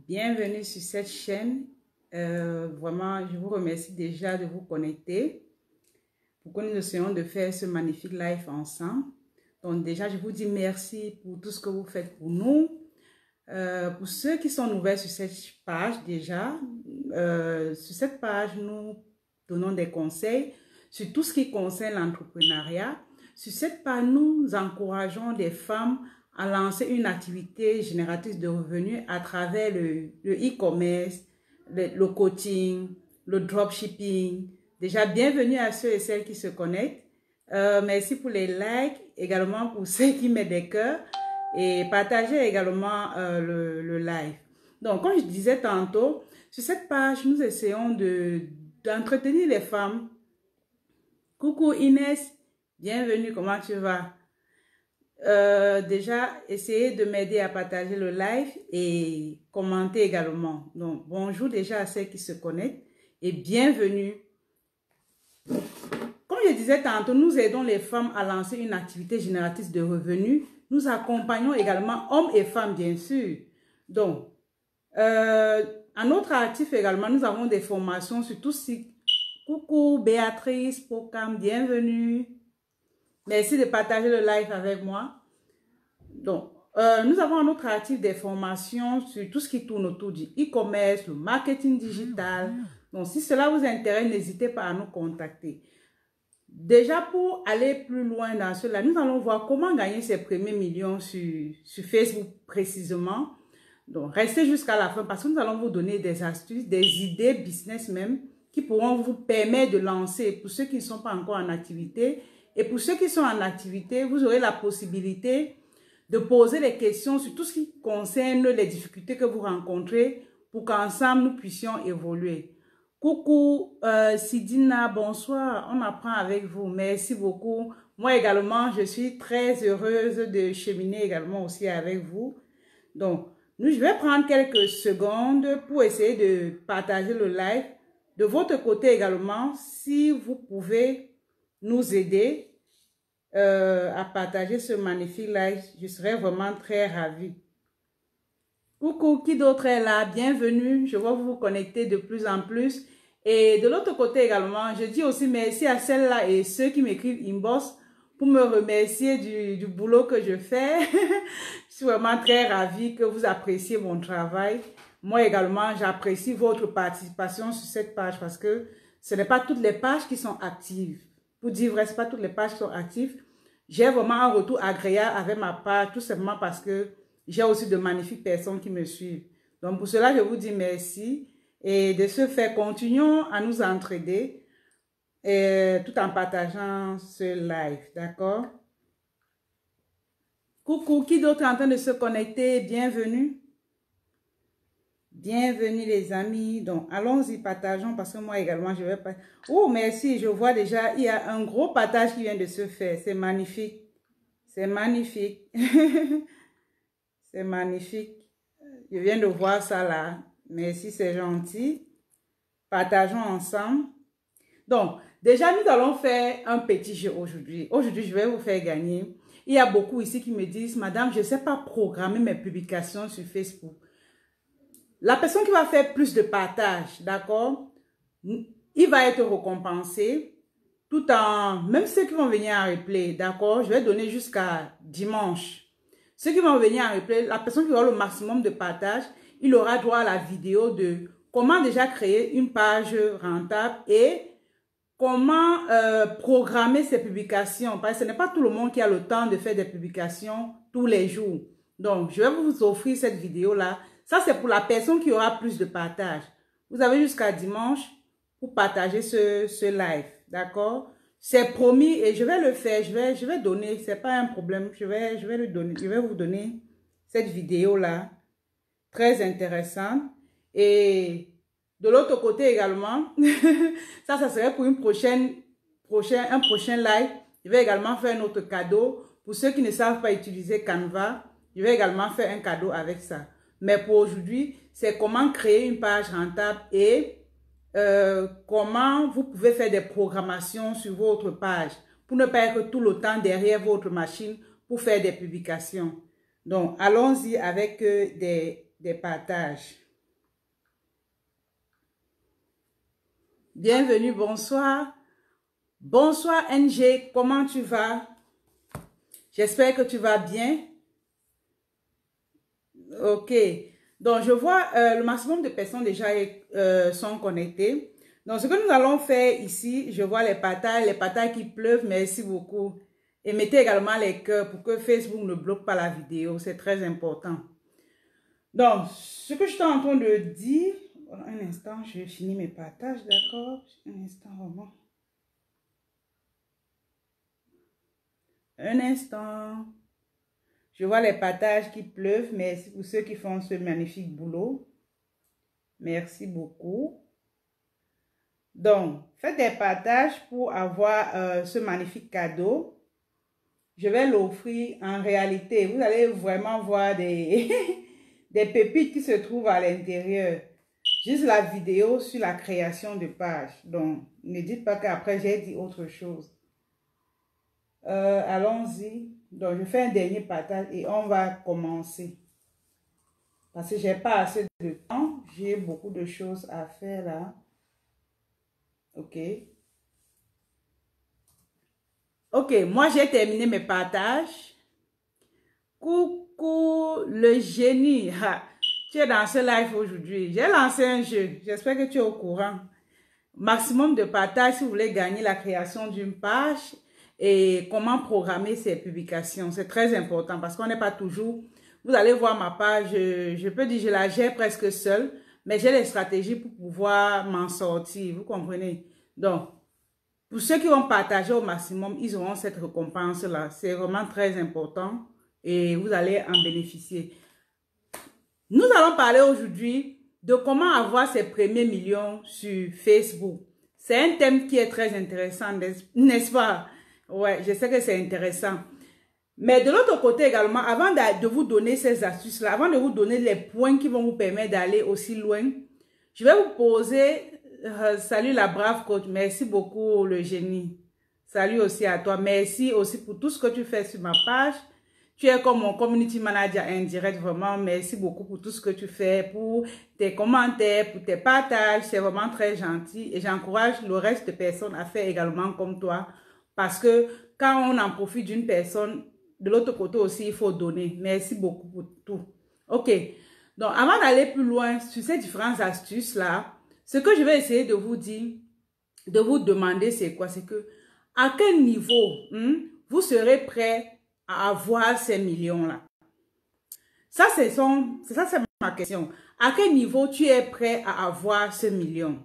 Bienvenue sur cette chaîne. Vraiment, je vous remercie déjà de vous connecter pour que nous essayons de faire ce magnifique live ensemble. Donc déjà, je vous dis merci pour tout ce que vous faites pour nous. Pour ceux qui sont nouvelles sur cette page déjà, sur cette page, nous donnons des conseils sur tout ce qui concerne l'entrepreneuriat. Sur cette page, nous encourageons des femmes à lancer une activité génératrice de revenus à travers le e-commerce, le coaching, le dropshipping. Déjà, bienvenue à ceux et celles qui se connectent. Merci pour les likes, également pour ceux qui mettent des cœurs et partagez également le live. Donc, comme je disais tantôt, sur cette page, nous essayons d'entretenir les femmes. Coucou Inès, bienvenue, comment tu vas? Déjà, essayez de m'aider à partager le live et commenter également. Donc, bonjour déjà à ceux qui se connectent et bienvenue. Comme je disais tantôt, nous aidons les femmes à lancer une activité génératrice de revenus. Nous accompagnons également hommes et femmes, bien sûr. Donc, à notre actif également, nous avons des formations sur tout site. Coucou Béatrice, Pokam, bienvenue. Merci de partager le live avec moi. Donc, nous avons à notre actif des formations sur tout ce qui tourne autour du e-commerce, le marketing digital. Donc, si cela vous intéresse, n'hésitez pas à nous contacter. Déjà, pour aller plus loin dans cela, nous allons voir comment gagner ses premiers millions sur Facebook précisément. Donc, restez jusqu'à la fin parce que nous allons vous donner des astuces, des idées business même qui pourront vous permettre de lancer pour ceux qui ne sont pas encore en activité. Et pour ceux qui sont en activité, vous aurez la possibilité de poser des questions sur tout ce qui concerne les difficultés que vous rencontrez pour qu'ensemble nous puissions évoluer. Coucou Sidina, bonsoir, on apprend avec vous, merci beaucoup. Moi également, je suis très heureuse de cheminer également aussi avec vous. Donc, je vais prendre quelques secondes pour essayer de partager le live. De votre côté également, si vous pouvez nous aider à partager ce magnifique live, je serais vraiment très ravie. Coucou, qui d'autre est là? Bienvenue, je vois vous connecter de plus en plus. Et de l'autre côté également, je dis aussi merci à celles-là et ceux qui m'écrivent inbox pour me remercier du boulot que je fais. Je suis vraiment très ravie que vous appréciez mon travail. Moi également, j'apprécie votre participation sur cette page parce que ce n'est pas toutes les pages qui sont actives. Pour dire vrai, ce n'est pas toutes les pages qui sont actives. J'ai vraiment un retour agréable avec ma page, tout simplement parce que j'ai aussi de magnifiques personnes qui me suivent. Donc, pour cela, je vous dis merci. Et de ce fait, continuons à nous entraider tout en partageant ce live. D'accord? Coucou, qui d'autre est en train de se connecter? Bienvenue. Bienvenue les amis. Donc, allons-y, partageons parce que moi également, je vais pas... Oh, merci. Je vois déjà, il y a un gros partage qui vient de se faire. C'est magnifique. C'est magnifique. C'est magnifique. Je viens de voir ça là. Merci, c'est gentil. Partageons ensemble. Donc, déjà, nous allons faire un petit jeu aujourd'hui. Aujourd'hui, je vais vous faire gagner. Il y a beaucoup ici qui me disent, Madame, je ne sais pas programmer mes publications sur Facebook. La personne qui va faire plus de partage, d'accord, il va être récompensé tout en, même ceux qui vont venir en replay, d'accord, je vais donner jusqu'à dimanche. Ceux qui vont venir en replay, la personne qui aura le maximum de partage, il aura droit à la vidéo de comment déjà créer une page rentable et comment programmer ses publications. Parce que ce n'est pas tout le monde qui a le temps de faire des publications tous les jours. Donc, je vais vous offrir cette vidéo-là. Ça, c'est pour la personne qui aura plus de partage. Vous avez jusqu'à dimanche pour partager ce live. D'accord? C'est promis et je vais le faire. Je vais donner. Ce n'est pas un problème. Je vais le donner. Je vais vous donner cette vidéo-là. Très intéressante. Et de l'autre côté également, ça serait pour un prochain live. Je vais également faire un autre cadeau. Pour ceux qui ne savent pas utiliser Canva, je vais également faire un cadeau avec ça. Mais pour aujourd'hui, c'est comment créer une page rentable et comment vous pouvez faire des programmations sur votre page pour ne pas être tout le temps derrière votre machine pour faire des publications. Donc, allons-y avec des partages. Bienvenue, bonsoir. Bonsoir NG, comment tu vas? J'espère que tu vas bien. Ok, donc je vois le maximum de personnes déjà sont connectées. Donc ce que nous allons faire ici, je vois les partages qui pleuvent, merci beaucoup. Et mettez également les cœurs pour que Facebook ne bloque pas la vidéo, c'est très important. Donc, ce que je suis en train de dire, un instant, je finis mes partages, d'accord? Un instant, vraiment. Un instant. Je vois les partages qui pleuvent. Merci pour ceux qui font ce magnifique boulot. Merci beaucoup. Donc, faites des partages pour avoir ce magnifique cadeau. Je vais l'offrir en réalité. Vous allez vraiment voir des, des pépites qui se trouvent à l'intérieur. Juste la vidéo sur la création de pages. Donc, ne dites pas qu'après j'ai dit autre chose. Allons-y. Donc, je fais un dernier partage et on va commencer. Parce que j'ai pas assez de temps. J'ai beaucoup de choses à faire là. Ok. Ok, moi j'ai terminé mes partages. Coucou le génie. Ha, tu es dans ce live aujourd'hui. J'ai lancé un jeu. J'espère que tu es au courant. Maximum de partages si vous voulez gagner la création d'une page et comment programmer ses publications. C'est très important parce qu'on n'est pas toujours... Vous allez voir ma page, je peux dire je la gère presque seule, mais j'ai les stratégies pour pouvoir m'en sortir, vous comprenez? Donc, pour ceux qui vont partager au maximum, ils auront cette récompense-là. C'est vraiment très important et vous allez en bénéficier. Nous allons parler aujourd'hui de comment avoir ses premiers millions sur Facebook. C'est un thème qui est très intéressant, n'est-ce pas? Ouais, je sais que c'est intéressant. Mais de l'autre côté également, avant de vous donner ces astuces-là, avant de vous donner les points qui vont vous permettre d'aller aussi loin, je vais vous poser... salut la brave coach, merci beaucoup le génie. Salut aussi à toi, merci aussi pour tout ce que tu fais sur ma page. Tu es comme mon community manager indirect, vraiment, merci beaucoup pour tout ce que tu fais, pour tes commentaires, pour tes partages, c'est vraiment très gentil. Et j'encourage le reste de personnes à faire également comme toi, parce que quand on en profite d'une personne, de l'autre côté aussi, il faut donner. Merci beaucoup pour tout. Ok, donc avant d'aller plus loin sur ces différentes astuces-là, ce que je vais essayer de vous dire, de vous demander, c'est quoi? C'est que, à quel niveau vous serez prêt à avoir ces millions-là? Ça, c'est ma question. À quel niveau tu es prêt à avoir ce million?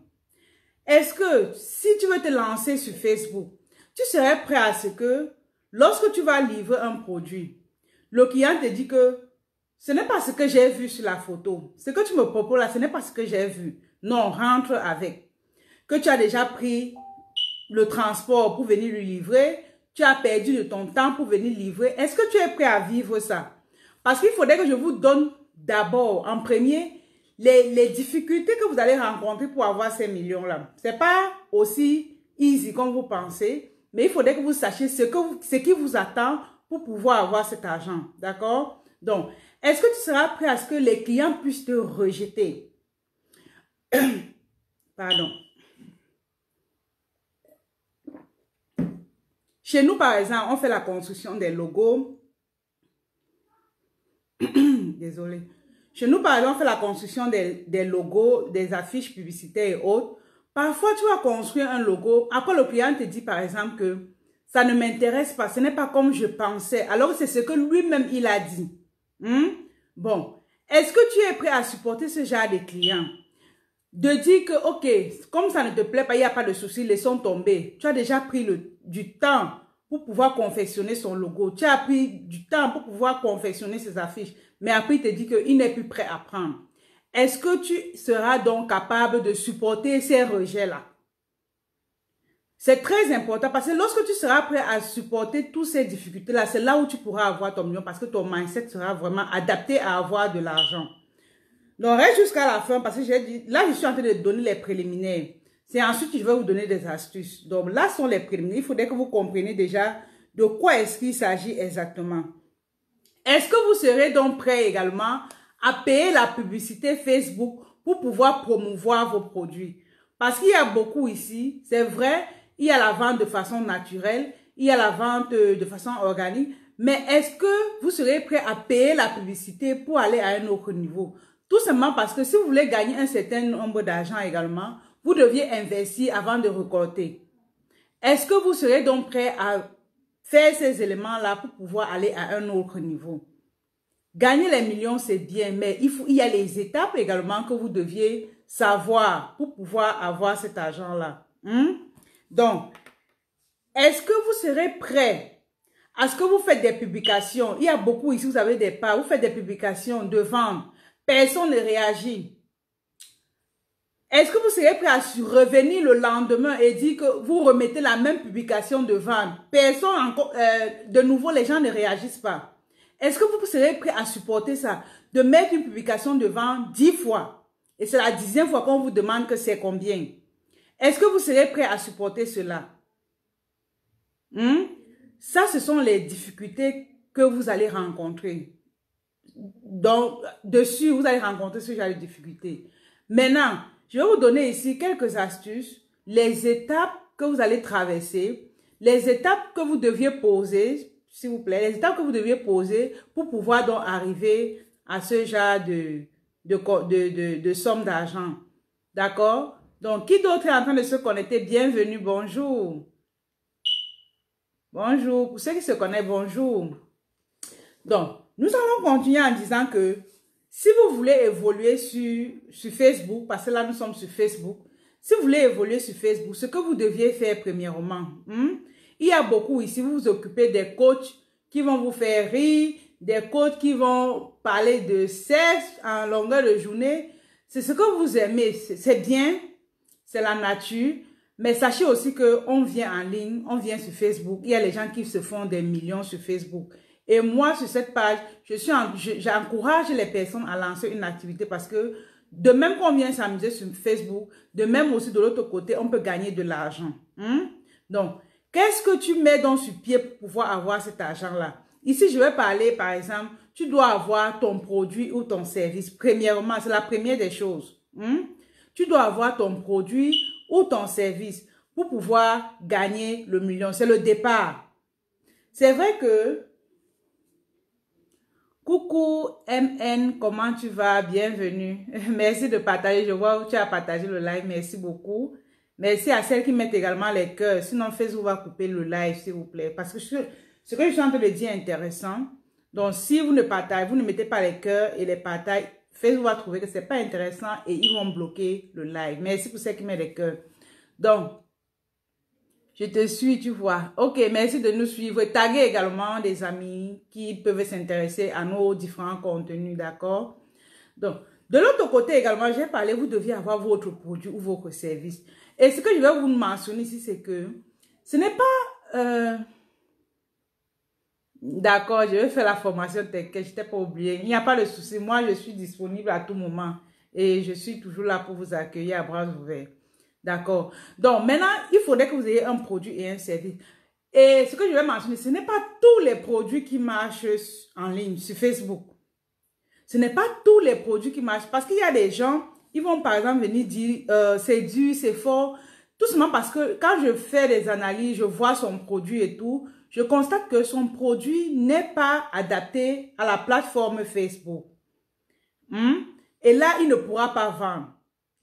Est-ce que, si tu veux te lancer sur Facebook, tu serais prêt à ce que, lorsque tu vas livrer un produit, le client te dit que ce n'est pas ce que j'ai vu sur la photo. Ce que tu me proposes là, ce n'est pas ce que j'ai vu. Non, rentre avec. Que tu as déjà pris le transport pour venir lui livrer, tu as perdu de ton temps pour venir livrer. Est-ce que tu es prêt à vivre ça? Parce qu'il faudrait que je vous donne d'abord, en premier, les difficultés que vous allez rencontrer pour avoir ces millions-là. Ce n'est pas aussi easy comme vous pensez, mais il faudrait que vous sachiez ce qui vous attend pour pouvoir avoir cet argent. D'accord? Donc, est-ce que tu seras prêt à ce que les clients puissent te rejeter? Pardon. Chez nous, par exemple, on fait la construction des logos. Désolée. Chez nous, par exemple, on fait la construction des logos, des affiches publicitaires et autres. Parfois, tu vas construire un logo. Après, le client te dit, par exemple, que ça ne m'intéresse pas. Ce n'est pas comme je pensais. Alors, c'est ce que lui-même, il a dit. Bon. Est-ce que tu es prêt à supporter ce genre de clients? De dire que, ok, comme ça ne te plaît pas, il n'y a pas de souci, laissons tomber. Tu as déjà pris du temps pour pouvoir confectionner son logo. Tu as pris du temps pour pouvoir confectionner ses affiches. Mais après, il te dit qu'il n'est plus prêt à prendre. Est-ce que tu seras donc capable de supporter ces rejets-là? C'est très important parce que lorsque tu seras prêt à supporter toutes ces difficultés-là, c'est là où tu pourras avoir ton million parce que ton mindset sera vraiment adapté à avoir de l'argent. Donc, reste jusqu'à la fin parce que j'ai dit, là, je suis en train de donner les préliminaires. C'est ensuite que je vais vous donner des astuces. Donc, là sont les préliminaires. Il faudrait que vous compreniez déjà de quoi est-ce qu'il s'agit exactement. Est-ce que vous serez donc prêt également à payer la publicité Facebook pour pouvoir promouvoir vos produits. Parce qu'il y a beaucoup ici, c'est vrai, il y a la vente de façon naturelle, il y a la vente de façon organique, mais est-ce que vous serez prêt à payer la publicité pour aller à un autre niveau? Tout simplement parce que si vous voulez gagner un certain nombre d'argent également, vous deviez investir avant de récolter. Est-ce que vous serez donc prêt à faire ces éléments-là pour pouvoir aller à un autre niveau? Gagner les millions, c'est bien, mais il y a les étapes également que vous deviez savoir pour pouvoir avoir cet argent-là. Donc, est-ce que vous serez prêt à ce que vous faites des publications? Il y a beaucoup ici, vous avez des parts, vous faites des publications de vente. Personne ne réagit. Est-ce que vous serez prêt à revenir le lendemain et dire que vous remettez la même publication de vente? Personne encore, de nouveau, les gens ne réagissent pas. Est-ce que vous serez prêt à supporter ça? De mettre une publication de vente 10 fois. Et c'est la 10e fois qu'on vous demande que c'est combien? Est-ce que vous serez prêt à supporter cela? Ça, ce sont les difficultés que vous allez rencontrer. Donc, dessus, vous allez rencontrer ce genre de difficultés. Maintenant, je vais vous donner ici quelques astuces, les étapes que vous allez traverser, les étapes que vous deviez poser, s'il vous plaît, les étapes que vous deviez poser pour pouvoir donc arriver à ce genre de somme d'argent. D'accord? Donc, qui d'autre est en train de se connecter? Bienvenue, bonjour. Bonjour. Pour ceux qui se connaissent, bonjour. Donc, nous allons continuer en disant que si vous voulez évoluer sur Facebook, parce que là, nous sommes sur Facebook, si vous voulez évoluer sur Facebook, ce que vous deviez faire premièrement, il y a beaucoup ici, vous vous occupez des coachs qui vont vous faire rire, des coachs qui vont parler de sexe en longueur de journée. C'est ce que vous aimez, c'est bien, c'est la nature, mais sachez aussi qu'on vient en ligne, on vient sur Facebook, il y a les gens qui se font des millions sur Facebook. Et moi, sur cette page, j'encourage les personnes à lancer une activité parce que de même qu'on vient s'amuser sur Facebook, de même aussi de l'autre côté, on peut gagner de l'argent. Donc, qu'est-ce que tu mets donc sur pied pour pouvoir avoir cet argent-là? Ici, je vais parler, par exemple, tu dois avoir ton produit ou ton service. Premièrement, c'est la première des choses. Tu dois avoir ton produit ou ton service pour pouvoir gagner le million. C'est le départ. C'est vrai que coucou MN, comment tu vas? Bienvenue. Merci de partager. Je vois où tu as partagé le live. Merci beaucoup. Merci à celles qui mettent également les cœurs. Sinon, Facebook va couper le live, s'il vous plaît. Parce que ce que je suis en train de dire est intéressant. Donc, si vous ne partagez, vous ne mettez pas les cœurs et les partages, Facebook va trouver que ce n'est pas intéressant et ils vont bloquer le live. Merci pour celles qui mettent les cœurs. Donc, je te suis, tu vois. Ok, merci de nous suivre. Taguez également des amis qui peuvent s'intéresser à nos différents contenus, d'accord? Donc, de l'autre côté également, j'ai parlé, vous deviez avoir votre produit ou votre service. Et ce que je vais vous mentionner ici, c'est que ce n'est pas... D'accord, je vais faire la formation TechCare, je t'ai pas oublié. Il n'y a pas de souci, moi je suis disponible à tout moment. Et je suis toujours là pour vous accueillir à bras ouverts. D'accord. Donc, maintenant, il faudrait que vous ayez un produit et un service. Et ce que je vais mentionner, ce n'est pas tous les produits qui marchent en ligne, sur Facebook. Ce n'est pas tous les produits qui marchent. Parce qu'il y a des gens, ils vont par exemple venir dire, c'est dur, c'est fort. Tout simplement parce que quand je fais des analyses, je vois son produit et tout, je constate que son produit n'est pas adapté à la plateforme Facebook. Et là, il ne pourra pas vendre.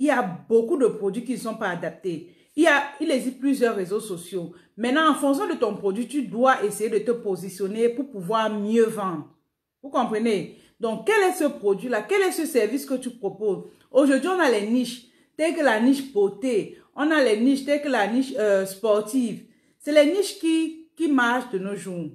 Il y a beaucoup de produits qui ne sont pas adaptés. Il existe plusieurs réseaux sociaux. Maintenant, en fonction de ton produit, tu dois essayer de te positionner pour pouvoir mieux vendre. Vous comprenez? Donc, quel est ce produit-là? Quel est ce service que tu proposes? Aujourd'hui, on a les niches, telles que la niche beauté. On a les niches, telles que la niche sportive. C'est les niches qui marchent de nos jours.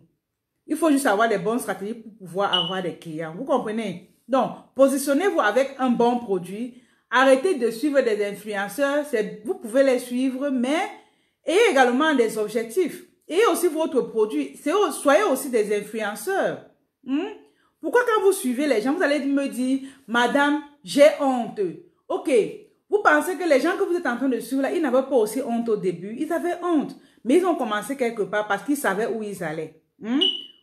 Il faut juste avoir des bonnes stratégies pour pouvoir avoir des clients. Vous comprenez? Donc, positionnez-vous avec un bon produit. Arrêtez de suivre des influenceurs. Vous pouvez les suivre, mais ayez également des objectifs. Ayez aussi votre produit. Soyez aussi des influenceurs. Pourquoi quand vous suivez les gens, vous allez me dire, madame, j'ai honte. Ok, vous pensez que les gens que vous êtes en train de suivre, là, ils n'avaient pas aussi honte au début. Ils avaient honte, mais ils ont commencé quelque part parce qu'ils savaient où ils allaient.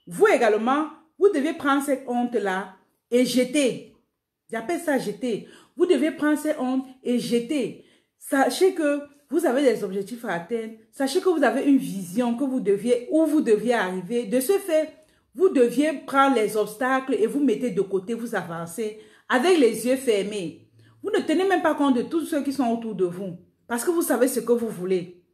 Vous également, vous devez prendre cette honte-là et jeter. J'appelle ça jeter. Vous devez prendre ces hontes et jeter. Sachez que vous avez des objectifs à atteindre. Sachez que vous avez une vision où vous deviez arriver. De ce fait, vous deviez prendre les obstacles et vous mettez de côté, vous avancez avec les yeux fermés. Vous ne tenez même pas compte de tous ceux qui sont autour de vous parce que vous savez ce que vous voulez.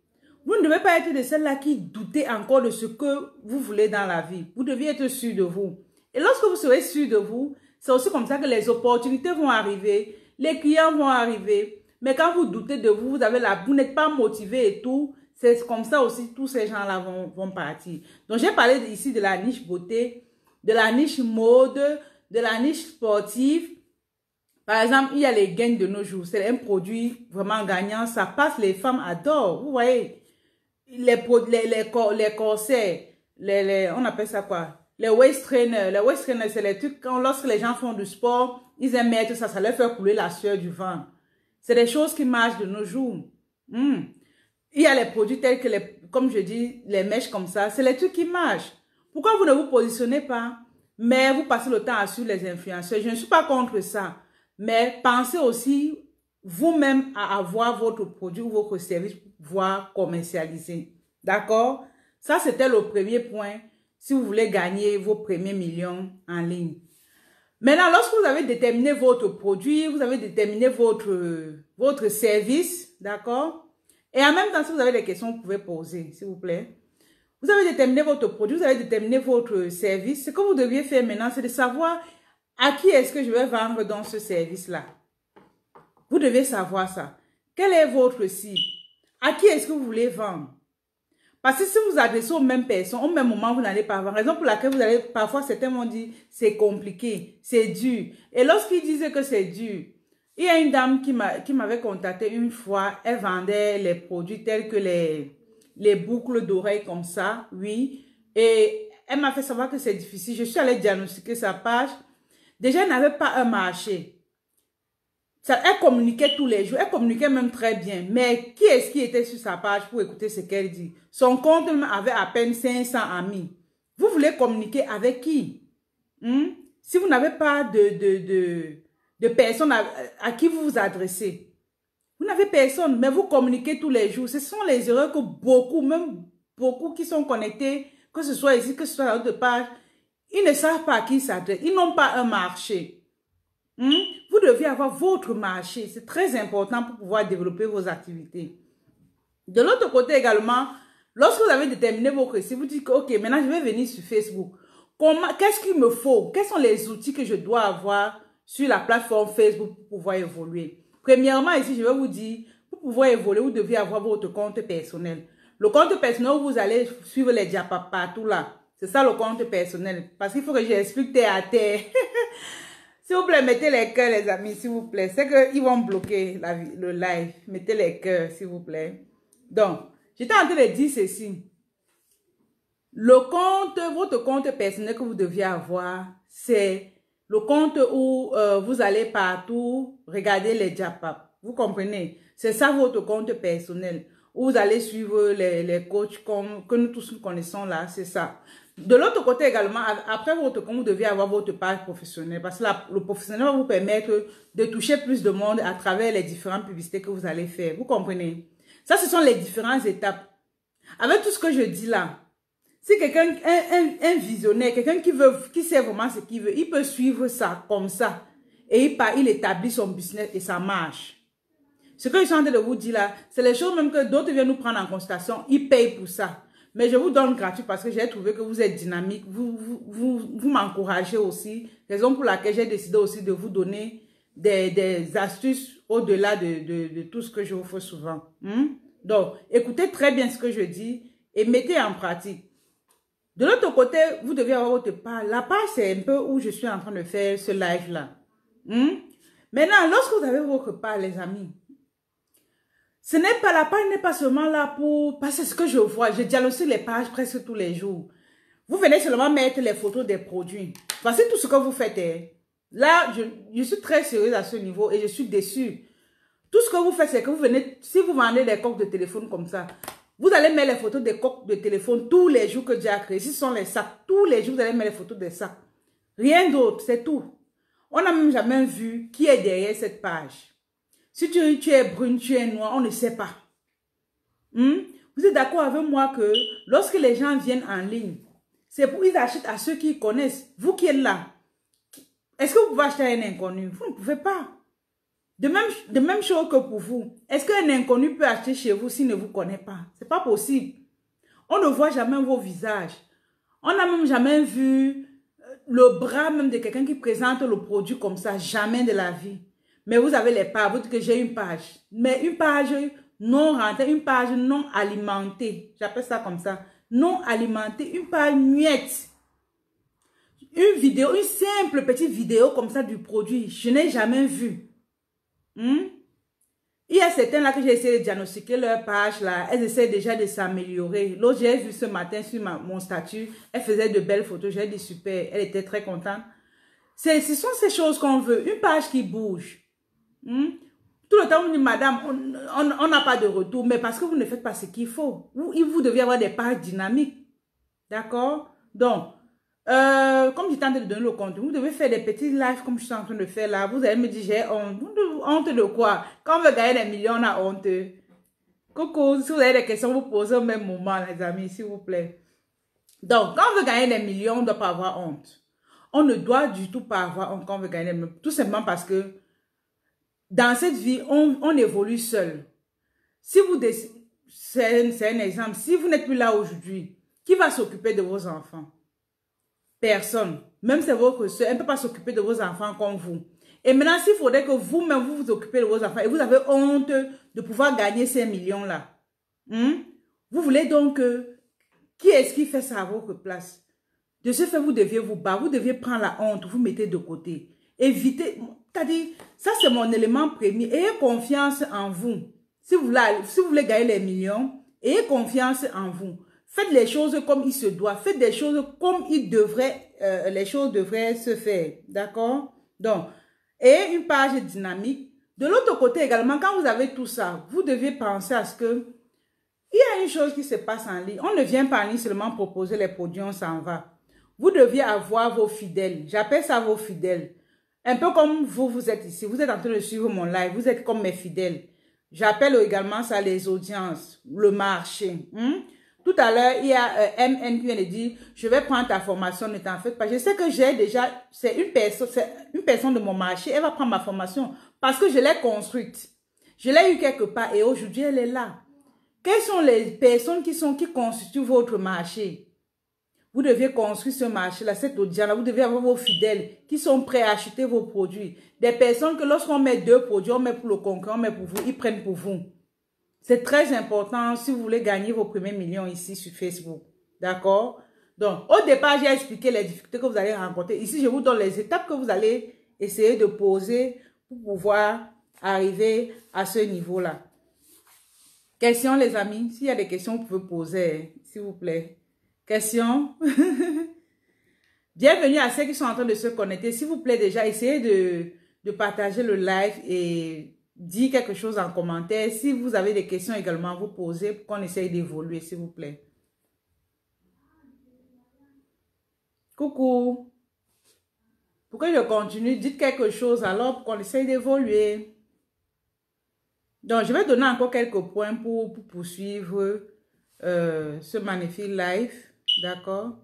Vous ne devez pas être de celles-là qui doutent encore de ce que vous voulez dans la vie. Vous devez être sûr de vous. Et lorsque vous serez sûr de vous, c'est aussi comme ça que les opportunités vont arriver, les clients vont arriver. Mais quand vous doutez de vous, vous n'êtes pas motivé et tout, c'est comme ça aussi, tous ces gens-là vont partir. Donc, j'ai parlé ici de la niche beauté, de la niche mode, de la niche sportive. Par exemple, il y a les gains de nos jours. C'est un produit vraiment gagnant. Ça passe, les femmes adorent. Vous voyez, les corsets, on appelle ça quoi? Les waist trainers. Les waist trainers, c'est les trucs, lorsque les gens font du sport, ils aiment mettre ça, ça leur fait couler la sueur du ventre. C'est des choses qui marchent de nos jours. Il y a les produits tels que, comme je dis, les mèches comme ça. C'est les trucs qui marchent. Pourquoi vous ne vous positionnez pas, mais vous passez le temps à suivre les influenceurs? Je ne suis pas contre ça. Mais pensez aussi vous-même à avoir votre produit ou votre service pour pouvoir commercialiser. D'accord? Ça, c'était le premier point si vous voulez gagner vos premiers millions en ligne. Maintenant, lorsque vous avez déterminé votre produit, vous avez déterminé votre service, d'accord? Et en même temps, si vous avez des questions, vous pouvez poser, s'il vous plaît. Vous avez déterminé votre produit, vous avez déterminé votre service. Ce que vous deviez faire maintenant, c'est de savoir à qui est-ce que je vais vendre dans ce service-là. Vous devez savoir ça. Quelle est votre cible? À qui est-ce que vous voulez vendre? Parce que si vous adressez aux mêmes personnes, au même moment, vous n'allez pas avoir. Raison pour laquelle vous allez, parfois, certains vont dire, c'est compliqué, c'est dur. Et lorsqu'ils disaient que c'est dur, il y a une dame qui m'avait contacté une fois, elle vendait les produits tels que les boucles d'oreilles comme ça, oui. Et elle m'a fait savoir que c'est difficile. Je suis allée diagnostiquer sa page. Déjà, elle n'avait pas un marché. Elle communiquait tous les jours, elle communiquait même très bien. Mais qui est-ce qui était sur sa page pour écouter ce qu'elle dit? Son compte avait à peine 500 amis. Vous voulez communiquer avec qui? Si vous n'avez pas de personnes à qui vous vous adressez, vous n'avez personne, mais vous communiquez tous les jours. Ce sont les erreurs que même beaucoup qui sont connectés, que ce soit ici, que ce soit dans l'autre page, ils ne savent pas à qui s'adresser. Ils n'ont pas un marché. Vous devez avoir votre marché. C'est très important pour pouvoir développer vos activités. De l'autre côté également, lorsque vous avez déterminé votre cible, vous dites que, ok, maintenant je vais venir sur Facebook. Qu'est-ce qu'il me faut? Quels sont les outils que je dois avoir sur la plateforme Facebook pour pouvoir évoluer? Premièrement, ici, je vais vous dire, pour pouvoir évoluer, vous devez avoir votre compte personnel. Le compte personnel où vous allez suivre les diapas partout là. C'est ça le compte personnel. Parce qu'il faut que j'explique terre à terre. S'il vous plaît, mettez les cœurs, les amis, s'il vous plaît. C'est qu'ils vont bloquer le live. Mettez les cœurs, s'il vous plaît. Donc, j'étais en train de dire ceci. Votre compte personnel que vous deviez avoir, c'est le compte où vous allez partout regarder les diapap. Vous comprenez? C'est ça votre compte personnel. Où vous allez suivre les coachs que nous tous nous connaissons là, c'est ça. De l'autre côté également, après votre compte, vous devez avoir votre page professionnelle parce que le professionnel va vous permettre de toucher plus de monde à travers les différentes publicités que vous allez faire. Vous comprenez? Ça, ce sont les différentes étapes. Avec tout ce que je dis là, si quelqu'un, un visionnaire, quelqu'un qui sait vraiment ce qu'il veut, il peut suivre ça comme ça et il établit son business et ça marche. Ce que je suis en train de vous dire là, c'est les choses même que d'autres viennent nous prendre en considération, ils payent pour ça. Mais je vous donne gratuit parce que j'ai trouvé que vous êtes dynamique, vous m'encouragez aussi. Raison pour laquelle j'ai décidé aussi de vous donner des astuces au-delà de tout ce que je vous fais souvent. Donc, écoutez très bien ce que je dis et mettez en pratique. De l'autre côté, vous devez avoir votre page. La page, c'est un peu où je suis en train de faire ce live-là. Maintenant, lorsque vous avez votre page, les amis, la page n'est pas seulement là pour... Parce que ce que je vois, je dialogue les pages presque tous les jours. Vous venez seulement mettre les photos des produits. Voici tout ce que vous faites. Là, je suis très sérieuse à ce niveau et je suis déçue. Tout ce que vous faites, c'est que vous venez... Si vous vendez des coques de téléphone comme ça, vous allez mettre les photos des coques de téléphone tous les jours que Dieu a créé. Si ce sont les sacs, tous les jours, vous allez mettre les photos des sacs. Rien d'autre, c'est tout. On n'a même jamais vu qui est derrière cette page. Si tu es brune, tu es noire, on ne sait pas. Vous êtes d'accord avec moi que lorsque les gens viennent en ligne, c'est pour qu'ils achètent à ceux qui connaissent. Vous qui êtes là, est-ce que vous pouvez acheter à un inconnu? Vous ne pouvez pas. De même chose que pour vous. Est-ce qu'un inconnu peut acheter chez vous s'il ne vous connaît pas? Ce n'est pas possible. On ne voit jamais vos visages. On n'a même jamais vu le bras même de quelqu'un qui présente le produit comme ça. Jamais de la vie. Mais vous avez les pages. Vous dites que j'ai une page. Mais une page non rentée, une page non alimentée. J'appelle ça comme ça. Non alimentée. Une page muette. Une vidéo, une simple petite vidéo comme ça du produit. Je n'ai jamais vu. Il y a certains là que j'ai essayé de diagnostiquer leur page là. Elles essaient déjà de s'améliorer. L'autre, j'ai vu ce matin sur mon statut. Elle faisait de belles photos. J'ai dit super. Elle était très contente. Ce sont ces choses qu'on veut. Une page qui bouge. Tout le temps, on dit, madame, on n'a pas de retour. Mais parce que vous ne faites pas ce qu'il faut. Vous devez avoir des pages dynamiques. D'accord? Donc, comme je tente de donner le contenu, vous devez faire des petits lives comme je suis en train de faire là. Vous allez me dire, j'ai honte. Honte de quoi? Quand on veut gagner des millions, on a honte. Coucou, si vous avez des questions, vous posez au même moment, les amis, s'il vous plaît. Donc, quand on veut gagner des millions, on ne doit pas avoir honte. On ne doit du tout pas avoir honte quand on veut gagner des millions. Tout simplement parce que dans cette vie, on évolue seul. Si vous décidez, c'est un exemple, si vous n'êtes plus là aujourd'hui, qui va s'occuper de vos enfants? Personne. Même c'est votre soeur, elle ne peut pas s'occuper de vos enfants comme vous. Et maintenant, s'il faudrait que vous-même vous occupez de vos enfants et vous avez honte de pouvoir gagner ces millions-là, vous voulez donc qui est-ce qui fait ça à votre place? De ce fait, vous deviez vous battre, vous deviez prendre la honte, vous mettez de côté. Évitez, c'est-à-dire, ça c'est mon élément premier. Ayez confiance en vous. Si vous voulez gagner les millions, ayez confiance en vous. Faites les choses comme il se doit. Faites des choses comme il devrait, les choses devraient se faire. D'accord? Donc, et une page dynamique. De l'autre côté également, quand vous avez tout ça, vous devez penser à ce que il y a une chose qui se passe en ligne. On ne vient pas en ligne seulement proposer les produits, on s'en va. Vous deviez avoir vos fidèles. J'appelle ça vos fidèles. Un peu comme vous êtes ici. Vous êtes en train de suivre mon live. Vous êtes comme mes fidèles. J'appelle également ça les audiences, le marché. Tout à l'heure, il y a MN qui vient de dire, je vais prendre ta formation, ne t'en faites pas. Je sais que j'ai déjà, c'est une personne de mon marché, elle va prendre ma formation parce que je l'ai construite. Je l'ai eu quelque part et aujourd'hui, elle est là. Quelles sont les personnes qui constituent votre marché? Vous devez construire ce marché-là, cette audience-là. Vous devez avoir vos fidèles qui sont prêts à acheter vos produits. Des personnes que lorsqu'on met 2 produits, on met pour le concurrent, on met pour vous, ils prennent pour vous. C'est très important si vous voulez gagner vos premiers millions ici sur Facebook. D'accord? Donc, au départ, j'ai expliqué les difficultés que vous allez rencontrer. Ici, je vous donne les étapes que vous allez essayer de poser pour pouvoir arriver à ce niveau-là. Questions, les amis? S'il y a des questions, vous pouvez poser, s'il vous plaît. Questions? Bienvenue à ceux qui sont en train de se connecter. S'il vous plaît, déjà, essayez de partager le live et dire quelque chose en commentaire. Si vous avez des questions également, vous posez pour qu'on essaye d'évoluer, s'il vous plaît. Coucou. Pour que je continue, dites quelque chose alors pour qu'on essaye d'évoluer. Donc, je vais donner encore quelques points pour poursuivre ce magnifique live. D'accord?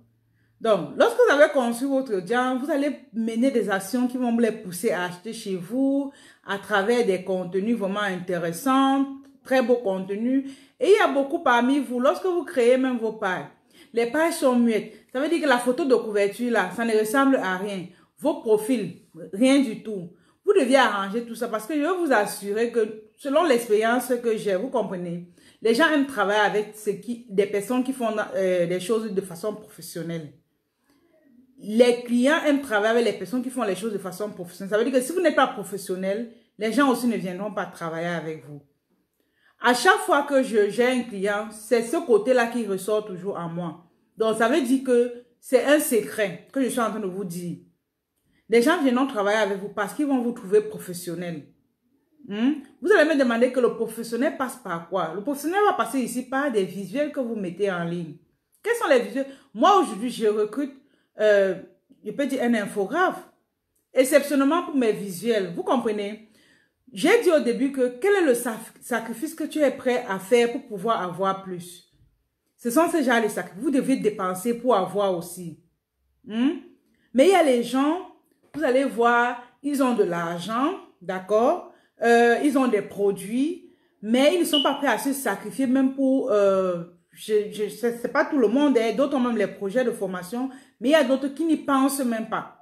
Donc, lorsque vous avez construit votre audience, vous allez mener des actions qui vont les pousser à acheter chez vous à travers des contenus vraiment intéressants, très beaux contenus. Et il y a beaucoup parmi vous, lorsque vous créez même vos pages, les pages sont muettes. Ça veut dire que la photo de couverture là, ça ne ressemble à rien. Vos profils, rien du tout. Vous deviez arranger tout ça parce que je veux vous assurer que selon l'expérience que j'ai, vous comprenez, les gens aiment travailler avec des personnes qui font des choses de façon professionnelle. Les clients aiment travailler avec les personnes qui font les choses de façon professionnelle. Ça veut dire que si vous n'êtes pas professionnel, les gens aussi ne viendront pas travailler avec vous. À chaque fois que j'ai un client, c'est ce côté-là qui ressort toujours en moi. Donc, ça veut dire que c'est un secret que je suis en train de vous dire. Les gens viendront travailler avec vous parce qu'ils vont vous trouver professionnel. Vous allez me demander que le professionnel passe par quoi? Le professionnel va passer ici par des visuels que vous mettez en ligne. Quels sont les visuels? Moi, aujourd'hui, je recrute, je peux dire un infographe. exceptionnellement pour mes visuels. Vous comprenez? J'ai dit au début que quel est le sacrifice que tu es prêt à faire pour pouvoir avoir plus. Ce sont ces genres de sacrifices. Vous devez dépenser pour avoir aussi. Mais il y a les gens, vous allez voir, ils ont de l'argent, d'accord? Ils ont des produits, mais ils ne sont pas prêts à se sacrifier même pour... c'est pas tout le monde, hein, d'autres ont même les projets de formation, mais il y a d'autres qui n'y pensent même pas.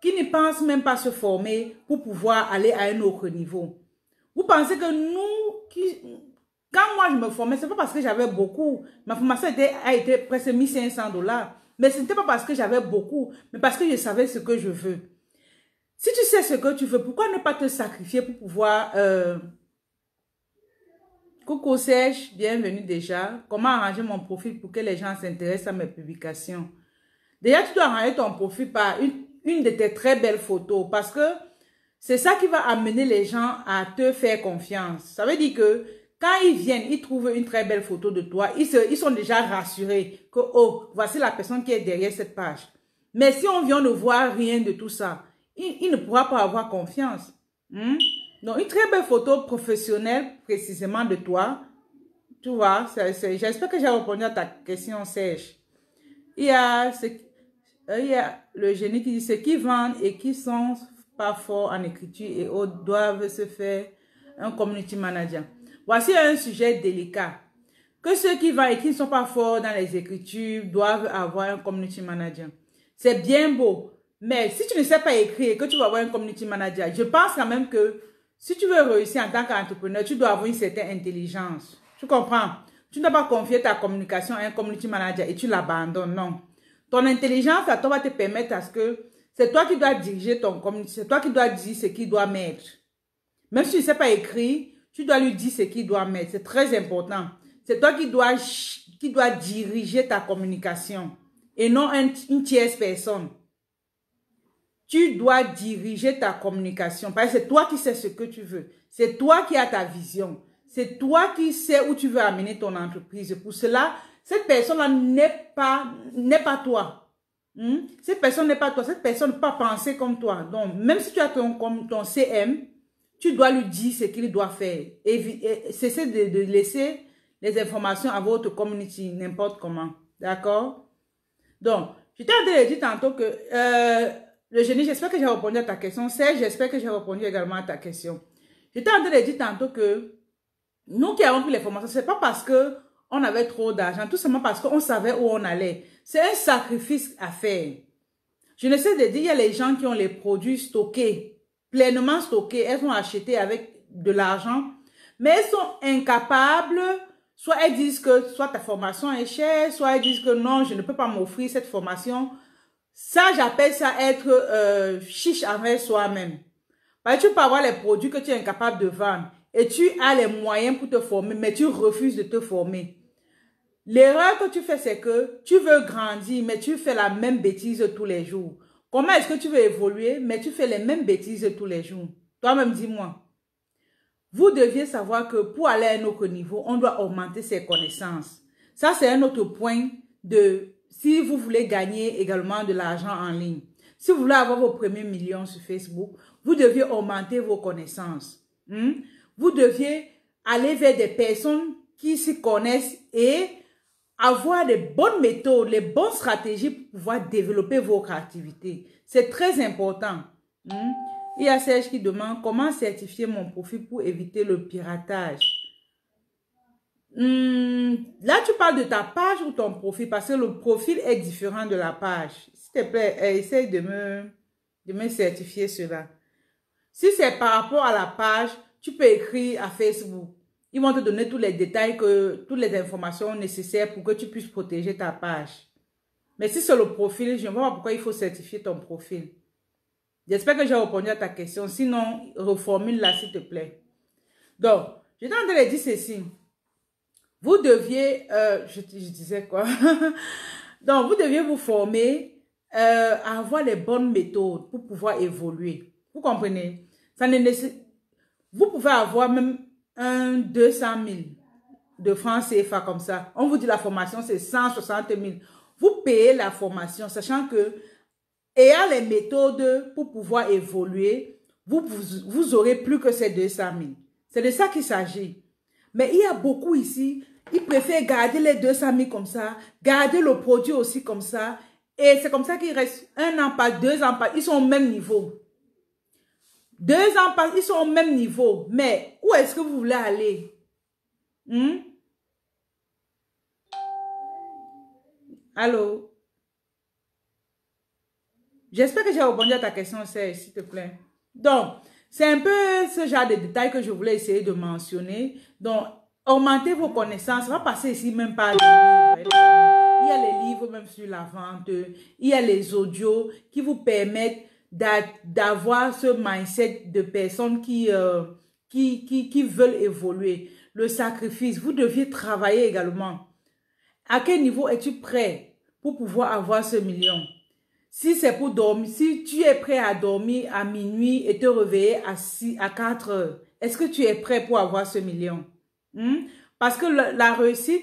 Qui ne pensent même pas se former pour pouvoir aller à un autre niveau. Vous pensez que quand moi je me formais, c'est pas parce que j'avais beaucoup. Ma formation a été presque 1500 $. Mais ce n'était pas parce que j'avais beaucoup, mais parce que je savais ce que je veux. Si tu sais ce que tu veux, pourquoi ne pas te sacrifier pour pouvoir... Coucou Serge, bienvenue déjà. Comment arranger mon profil pour que les gens s'intéressent à mes publications? Déjà, tu dois arranger ton profil par une de tes très belles photos parce que c'est ça qui va amener les gens à te faire confiance. Ça veut dire que quand ils viennent, ils trouvent une très belle photo de toi, ils sont déjà rassurés que, oh, voici la personne qui est derrière cette page. Mais si on vient ne voir rien de tout ça, il ne pourra pas avoir confiance. Donc, une très belle photo professionnelle, précisément de toi. Tu vois, j'espère que j'ai répondu à ta question, Serge. Il y a le génie qui dit ceux qui vendent et qui sont pas forts en écriture et autres doivent se faire un community manager. Voici un sujet délicat. Que ceux qui vendent et qui ne sont pas forts dans les écritures doivent avoir un community manager. C'est bien beau. Mais si tu ne sais pas écrire et que tu vas avoir un community manager, je pense quand même que si tu veux réussir en tant qu'entrepreneur, tu dois avoir une certaine intelligence. Tu comprends? Tu ne dois pas confier ta communication à un community manager et tu l'abandonnes, non. Ton intelligence, à toi, va te permettre à ce que c'est toi qui dois diriger ton community, c'est toi qui dois dire ce qu'il doit mettre. Même si tu ne sais pas écrire, tu dois lui dire ce qu'il doit mettre. C'est très important. C'est toi qui dois diriger ta communication et non une tierce personne. Tu dois diriger ta communication parce que c'est toi qui sais ce que tu veux. C'est toi qui as ta vision. C'est toi qui sais où tu veux amener ton entreprise. Pour cela, cette personne-là n'est pas toi. Cette personne n'est pas toi. Cette personne ne peut pas penser comme toi. Donc, même si tu as ton CM, tu dois lui dire ce qu'il doit faire. Et cessez de laisser les informations à votre community, n'importe comment. D'accord? Donc, je t'ai dit tantôt que le génie, j'espère que j'ai répondu à ta question. Serge, j'espère que j'ai répondu également à ta question. Je t'ai dit tantôt que nous qui avons pris les formations, ce n'est pas parce qu'on avait trop d'argent, tout simplement parce qu'on savait où on allait. C'est un sacrifice à faire. Je ne sais de dire, il y a les gens qui ont les produits stockés, pleinement stockés, elles ont acheté avec de l'argent, mais elles sont incapables, soit elles disent que soit ta formation est chère, soit elles disent que non, je ne peux pas m'offrir cette formation. Ça, j'appelle ça être chiche envers soi-même. Parce que tu peux avoir les produits que tu es incapable de vendre et tu as les moyens pour te former, mais tu refuses de te former. L'erreur que tu fais, c'est que tu veux grandir, mais tu fais la même bêtise tous les jours. Comment est-ce que tu veux évoluer, mais tu fais les mêmes bêtises tous les jours? Toi-même, dis-moi. Vous deviez savoir que pour aller à un autre niveau, on doit augmenter ses connaissances. Ça, c'est un autre point de... Si vous voulez gagner également de l'argent en ligne, si vous voulez avoir vos premiers millions sur Facebook, vous deviez augmenter vos connaissances. Vous deviez aller vers des personnes qui s'y connaissent et avoir des bonnes méthodes, les bonnes stratégies pour pouvoir développer votre activité. C'est très important. Il y a Serge qui demande comment certifier mon profil pour éviter le piratage. Là, tu parles de ta page ou ton profil parce que le profil est différent de la page. S'il te plaît, essaye de me certifier cela. Si c'est par rapport à la page, tu peux écrire à Facebook. Ils vont te donner tous les détails, toutes les informations nécessaires pour que tu puisses protéger ta page. Mais si c'est le profil, je ne vois pas pourquoi il faut certifier ton profil. J'espère que j'ai répondu à ta question. Sinon, reformule-la s'il te plaît. Donc, je t'en ai dit ceci. Vous deviez, je disais quoi? Donc, vous deviez vous former à avoir les bonnes méthodes pour pouvoir évoluer. Vous comprenez? Vous pouvez avoir même 200 000 de francs CFA comme ça. On vous dit la formation, c'est 160 000. Vous payez la formation, sachant que ayant les méthodes pour pouvoir évoluer, vous aurez plus que ces 200 000. C'est de ça qu'il s'agit. Mais il y a beaucoup ici, ils préfèrent garder les 200 000 comme ça, garder le produit aussi comme ça. Et c'est comme ça qu'il reste 1 an pas, 2 ans pas, ils sont au même niveau. 2 ans pas, ils sont au même niveau. Mais où est-ce que vous voulez aller? Allô? J'espère que j'ai répondu à ta question, Serge, s'il te plaît. Donc, c'est un peu ce genre de détails que je voulais essayer de mentionner. Donc, augmentez vos connaissances. On va passer ici même par les livres. Il y a les livres même sur la vente. Il y a les audios qui vous permettent d'avoir ce mindset de personnes qui veulent évoluer. Le sacrifice, vous deviez travailler également. À quel niveau es-tu prêt pour pouvoir avoir ce million? Si c'est pour dormir, si tu es prêt à dormir à minuit et te réveiller à 4 heures, est-ce que tu es prêt pour avoir ce million? Parce que la réussite,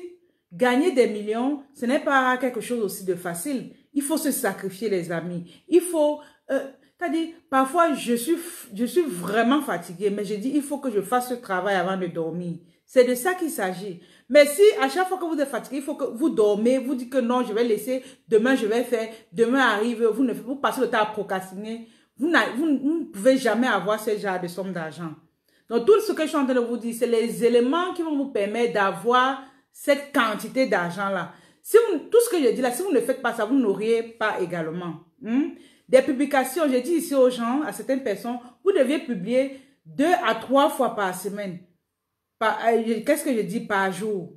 gagner des millions, ce n'est pas quelque chose aussi de facile. Il faut se sacrifier, les amis. Il faut... c'est-à-dire, parfois, je suis vraiment fatiguée, mais je dis, il faut que je fasse ce travail avant de dormir. C'est de ça qu'il s'agit. Mais si à chaque fois que vous êtes fatigué, il faut que vous dormez, vous dites que non, je vais laisser, demain je vais faire, demain arrive, vous passez le temps à procrastiner, vous ne pouvez jamais avoir ce genre de somme d'argent. Donc tout ce que je suis en train de vous dire, c'est les éléments qui vont vous permettre d'avoir cette quantité d'argent-là. Si tout ce que je dis là, si vous ne faites pas ça, vous n'auriez pas également. Des publications, je dis ici aux gens, à certaines personnes, vous deviez publier 2 à 3 fois par semaine. Qu'est-ce que je dis par jour?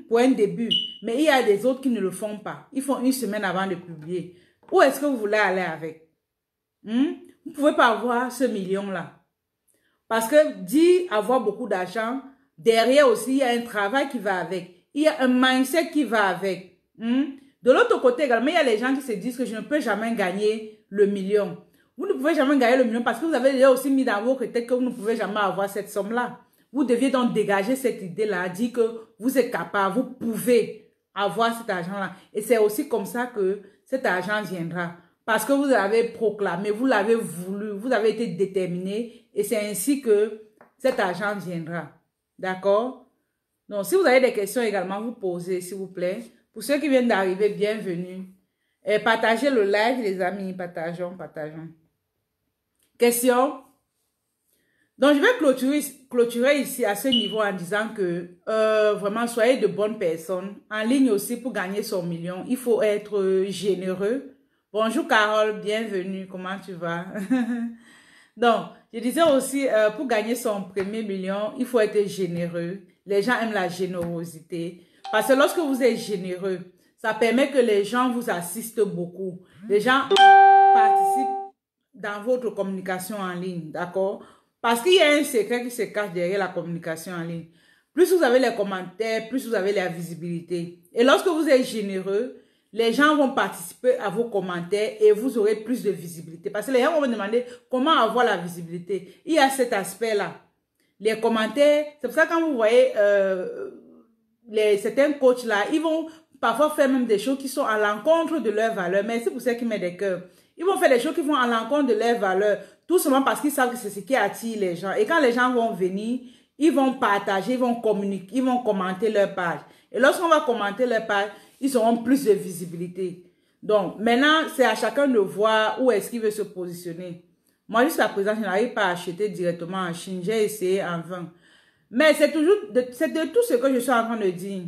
Pour un début. Mais il y a des autres qui ne le font pas. Ils font 1 semaine avant de publier. Où est-ce que vous voulez aller avec? Vous ne pouvez pas avoir ce million-là. Parce que dit avoir beaucoup d'argent, derrière aussi, il y a un travail qui va avec. Il y a un mindset qui va avec. De l'autre côté également, il y a les gens qui se disent que je ne peux jamais gagner le million. Vous ne pouvez jamais gagner le million parce que vous avez déjà aussi mis dans votre tête que vous ne pouvez jamais avoir cette somme-là. Vous deviez donc dégager cette idée-là, dire que vous êtes capable, vous pouvez avoir cet argent-là. Et c'est aussi comme ça que cet argent viendra. Parce que vous l'avez proclamé, vous l'avez voulu, vous avez été déterminé. Et c'est ainsi que cet argent viendra. D'accord? Donc, si vous avez des questions également, vous posez, s'il vous plaît. Pour ceux qui viennent d'arriver, bienvenue. Et partagez le live, les amis. Partageons. Question? Donc, je vais clôturer ici à ce niveau en disant que vraiment, soyez de bonnes personnes. En ligne aussi, pour gagner son million, il faut être généreux. Bonjour Carole, bienvenue. Comment tu vas? Donc, je disais aussi, pour gagner son premier million, il faut être généreux. Les gens aiment la générosité. Parce que lorsque vous êtes généreux, ça permet que les gens vous assistent beaucoup. Les gens participent dans votre communication en ligne, d'accord? Parce qu'il y a un secret qui se cache derrière la communication en ligne. Plus vous avez les commentaires, plus vous avez la visibilité. Et lorsque vous êtes généreux, les gens vont participer à vos commentaires et vous aurez plus de visibilité. Parce que les gens vont me demander comment avoir la visibilité. Il y a cet aspect-là. Les commentaires, c'est pour ça que quand vous voyez certains coachs-là, ils vont parfois faire même des choses qui sont à l'encontre de leurs valeurs. Mais c'est pour ça qu'ils mettent des cœurs. Ils vont faire des choses qui vont à l'encontre de leurs valeurs. Tout simplement parce qu'ils savent que c'est ce qui attire les gens. Et quand les gens vont venir, ils vont partager, ils vont communiquer, ils vont commenter leur page. Et lorsqu'on va commenter leur page, ils auront plus de visibilité. Donc, maintenant, c'est à chacun de voir où est-ce qu'il veut se positionner. Moi, jusqu'à présent, je n'arrive pas à acheter directement en Chine. J'ai essayé en vain. Mais c'est de tout ce que je suis en train de dire.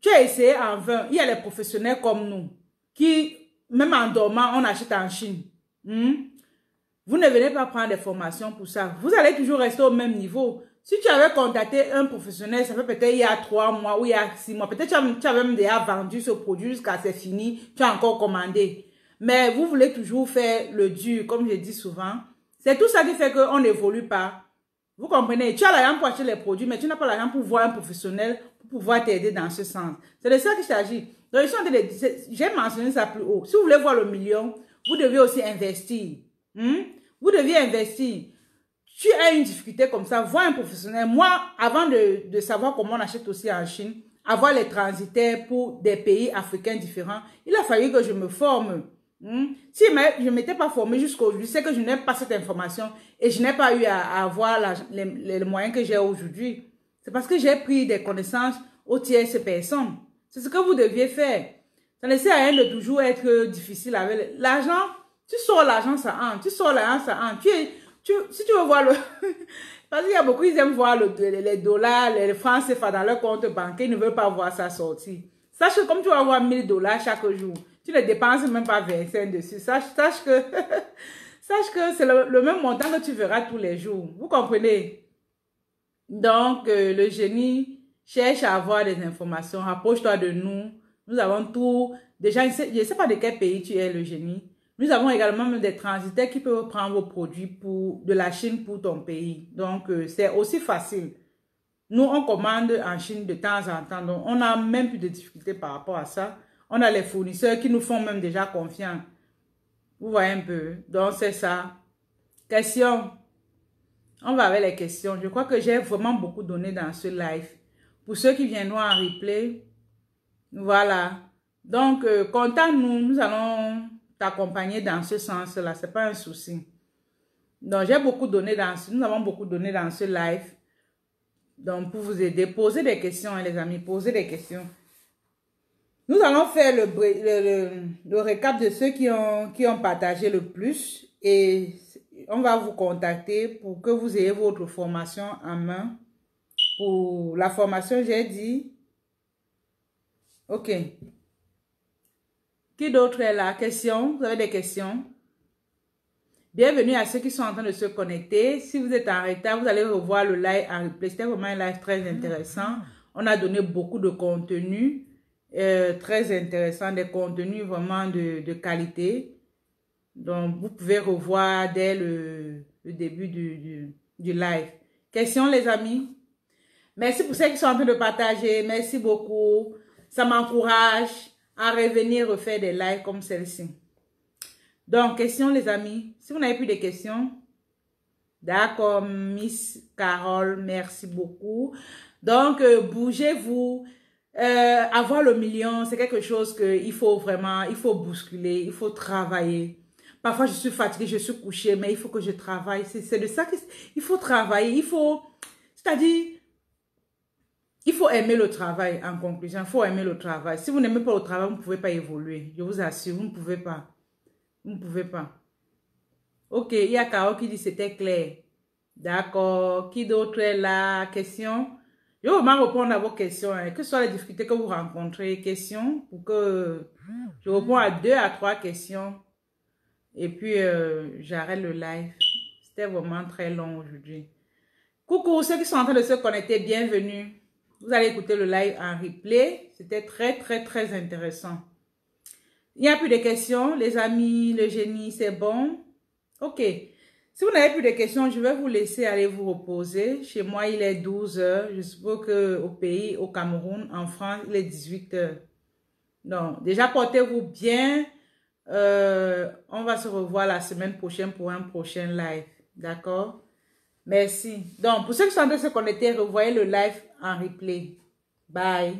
Tu as essayé en vain. Il y a les professionnels comme nous qui, même en dormant, on achète en Chine. Vous ne venez pas prendre des formations pour ça. Vous allez toujours rester au même niveau. Si tu avais contacté un professionnel, ça fait peut-être il y a 3 mois ou il y a 6 mois. Peut-être tu avais même déjà vendu ce produit jusqu'à c'est fini. Tu as encore commandé. Mais vous voulez toujours faire le dur, comme je dis souvent. C'est tout ça qui fait qu'on n'évolue pas. Vous comprenez? Tu as l'argent pour acheter les produits, mais tu n'as pas l'argent pour voir un professionnel pour pouvoir t'aider dans ce sens. C'est de ça qu'il s'agit. Donc, j'ai mentionné ça plus haut. Si vous voulez voir le million, vous devez aussi investir. Vous deviez investir. Tu as une difficulté comme ça, vois un professionnel. Moi, avant de savoir comment on achète aussi en Chine, avoir les transitaires pour des pays africains différents, il a fallu que je me forme. Si je ne m'étais pas formée jusqu'aujourd'hui, c'est que je n'ai pas cette information et je n'ai pas eu à avoir les moyens que j'ai aujourd'hui. C'est parce que j'ai pris des connaissances aux tierces personnes. C'est ce que vous deviez faire. Ça ne sert à rien de toujours être difficile avec l'argent. Tu sors l'argent, ça entre. Tu sors l'argent, ça entre. Si tu veux voir le... Parce qu'il y a beaucoup, ils aiment voir les dollars, les francs CFA dans leur compte bancaire. Ils ne veulent pas voir ça sortir. Sache que comme tu vas avoir 1000 dollars chaque jour, tu ne dépenses même pas 25 dessus. Sache que, sache que c'est le même montant que tu verras tous les jours. Vous comprenez? Donc, le génie cherche à avoir des informations. Rapproche-toi de nous. Nous avons tout. Déjà, je ne sais pas de quel pays tu es, le génie. Nous avons également même des transitaires qui peuvent prendre vos produits de la Chine pour ton pays. Donc, c'est aussi facile. Nous, on commande en Chine de temps en temps. Donc, on n'a même plus de difficultés par rapport à ça. On a les fournisseurs qui nous font même déjà confiance. Vous voyez un peu. Donc, c'est ça. Question. On va avec les questions. Je crois que j'ai vraiment beaucoup donné dans ce live. Pour ceux qui viendront en replay, voilà. Donc, contacte-nous. Nous allons t'accompagner dans ce sens-là. Ce n'est pas un souci. Donc, j'ai beaucoup donné nous avons beaucoup donné dans ce live. Donc, pour vous aider, posez des questions, hein, les amis. Posez des questions. Nous allons faire le récap de ceux qui ont partagé le plus. Et on va vous contacter pour que vous ayez votre formation en main. Pour la formation, j'ai dit. OK. Qui d'autre est là? Questions? Vous avez des questions? Bienvenue à ceux qui sont en train de se connecter. Si vous êtes en retard, vous allez revoir le live en replay. C'était vraiment un live très intéressant. On a donné beaucoup de contenu très intéressant, des contenus vraiment de qualité. Donc, vous pouvez revoir dès le début du live. Questions, les amis? Merci pour ceux qui sont en train de partager. Merci beaucoup. Ça m'encourage à revenir refaire des lives comme celle-ci. Donc, questions, les amis. Si vous n'avez plus de questions, d'accord, Miss Carole, merci beaucoup. Donc, bougez-vous. Avoir le million, c'est quelque chose qu'il faut vraiment, il faut bousculer, il faut travailler. Parfois, je suis fatiguée, je suis couchée, mais il faut que je travaille. C'est de ça qu'il faut travailler. Il faut, c'est-à-dire, il faut aimer le travail, en conclusion. Il faut aimer le travail. Si vous n'aimez pas le travail, vous ne pouvez pas évoluer. Je vous assure, vous ne pouvez pas. Vous ne pouvez pas. Ok, il y a Caro qui dit c'était clair. D'accord. Qui d'autre est là? Question? Je vais vraiment répondre à vos questions. Hein. Que ce soit les difficultés que vous rencontrez. Questions pour que je réponds à 2 à 3 questions. Et puis, j'arrête le live. C'était vraiment très long aujourd'hui. Coucou, ceux qui sont en train de se connecter, bienvenue. Vous allez écouter le live en replay. C'était très, très, très intéressant. Il n'y a plus de questions, les amis, le génie, c'est bon? Ok. Si vous n'avez plus de questions, je vais vous laisser aller vous reposer. Chez moi, il est 12 heures. Je suppose qu'au pays, au Cameroun, en France, il est 18 heures. Donc, déjà, portez-vous bien. On va se revoir la semaine prochaine pour un prochain live. D'accord? Merci. Donc, pour ceux qui sont en train de se connecter, revoyez le live en replay. Bye.